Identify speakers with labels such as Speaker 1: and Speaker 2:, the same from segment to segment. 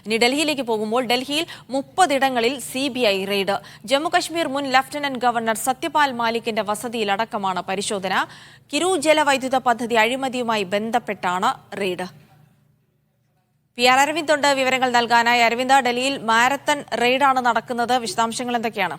Speaker 1: ഇനി ഡൽഹിയിലേക്ക് പോകുമ്പോൾ ഡൽഹിയിൽ 30 ഇടങ്ങളിൽ CBI റെയ്ഡ്. ജമ്മുകശ്മീർ മുൻ ലഫ്റ്റനന്റ് ഗവർണർ സത്യപാൽ മാലിക്കിന്റെ വസതിയിലടക്കമാണ് പരിശോധന. കിരു ജലവൈദ്യുത പദ്ധതി അഴിമതിയുമായി ബന്ധപ്പെട്ടാണ് റെയ്ഡ്. PR അരവിന്ദ് ഉണ്ട് വിവരങ്ങൾ നൽകാനായി. അരവിന്ദ്, ഡൽഹിയിൽ മാരത്തൺ റെയ്ഡാണ് നടക്കുന്നത്. വിശദാംശങ്ങൾ എന്തൊക്കെയാണ്?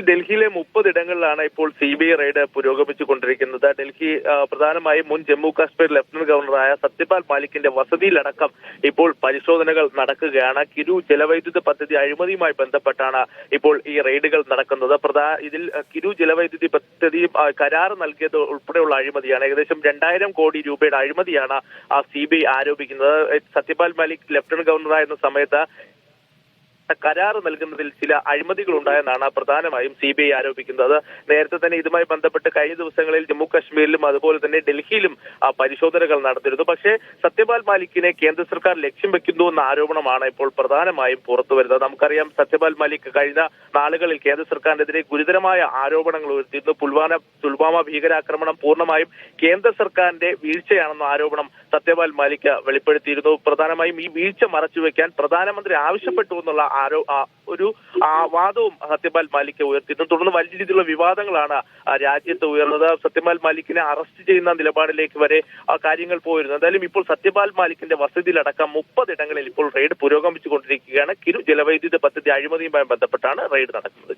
Speaker 2: ഡൽഹിയിലെ 30 ഇടങ്ങളിലാണ് ഇപ്പോൾ CBI റെയ്ഡ് പുരോഗമിച്ചുകൊണ്ടിരിക്കുന്നത്. ഡൽഹി പ്രധാനമായും മുൻ ജമ്മു കാശ്മീർ ലഫ്റ്റനന്റ് ഗവർണറായ സത്യപാൽ മാലിക്കിന്റെ വസതിയിലടക്കം ഇപ്പോൾ പരിശോധനകൾ നടക്കുകയാണ്. കിരു ജലവൈദ്യുത പദ്ധതി അഴിമതിയുമായി ബന്ധപ്പെട്ടാണ് ഇപ്പോൾ ഈ റെയ്ഡുകൾ നടക്കുന്നത്. ഇതിൽ കിരു ജലവൈദ്യുതി പദ്ധതി കരാർ നൽകിയത് ഉൾപ്പെടെയുള്ള അഴിമതിയാണ്. ഏകദേശം 2000 കോടി രൂപയുടെ അഴിമതിയാണ് CBI ആരോപിക്കുന്നത്. സത്യപാൽ മാലിക് ലഫ്റ്റനന്റ് ഗവർണറായിരുന്ന സമയത്ത് കരാർ നൽകുന്നതിൽ ചില അഴിമതികൾ ഉണ്ടായെന്നാണ് പ്രധാനമായും CBI ആരോപിക്കുന്നത്. നേരത്തെ തന്നെ ഇതുമായി ബന്ധപ്പെട്ട് കഴിഞ്ഞ ദിവസങ്ങളിൽ ജമ്മു കാശ്മീരിലും അതുപോലെ തന്നെ ഡൽഹിയിലും പരിശോധനകൾ നടത്തിയിരുന്നു. പക്ഷേ സത്യപാൽ മാലിക്കിനെ കേന്ദ്ര സർക്കാർ ലക്ഷ്യം വെക്കുന്നു എന്ന ആരോപണമാണ് ഇപ്പോൾ പ്രധാനമായും പുറത്തു വരുന്നത്. നമുക്കറിയാം, സത്യപാൽ മാലിക് കഴിഞ്ഞ നാളുകളിൽ കേന്ദ്ര സർക്കാരിനെതിരെ ഗുരുതരമായ ആരോപണങ്ങൾ ഉയർത്തിയിരുന്നു. പുൽവാമ ഭീകരാക്രമണം പൂർണ്ണമായും കേന്ദ്ര സർക്കാരിന്റെ വീഴ്ചയാണെന്ന ആരോപണം സത്യപാൽ മാലിക് വെളിപ്പെടുത്തിയിരുന്നു. പ്രധാനമായും ഈ വീഴ്ച മറച്ചുവെക്കാൻ പ്രധാനമന്ത്രി ആവശ്യപ്പെട്ടു എന്നുള്ള ഒരു വാദവും സത്യപാൽ മാലിക് ഉയർത്തിയിരുന്നു. തുടർന്ന് വലിയ രീതിയിലുള്ള വിവാദങ്ങളാണ് രാജ്യത്ത് ഉയർന്നത്. സത്യപാൽ മാലിക്കിനെ അറസ്റ്റ് ചെയ്യുന്ന നിലപാടിലേക്ക് വരെ കാര്യങ്ങൾ പോയിരുന്നു. എന്തായാലും ഇപ്പോൾ സത്യപാൽ മാലിക്കിന്റെ വസതിയിലടക്കം 30 ഇടങ്ങളിൽ ഇപ്പോൾ റെയ്ഡ് പുരോഗമിച്ചുകൊണ്ടിരിക്കുകയാണ്. കിരു ജലവൈദ്യുത പദ്ധതി അഴിമതിയുമായി ബന്ധപ്പെട്ടാണ് റെയ്ഡ് നടക്കുന്നത്.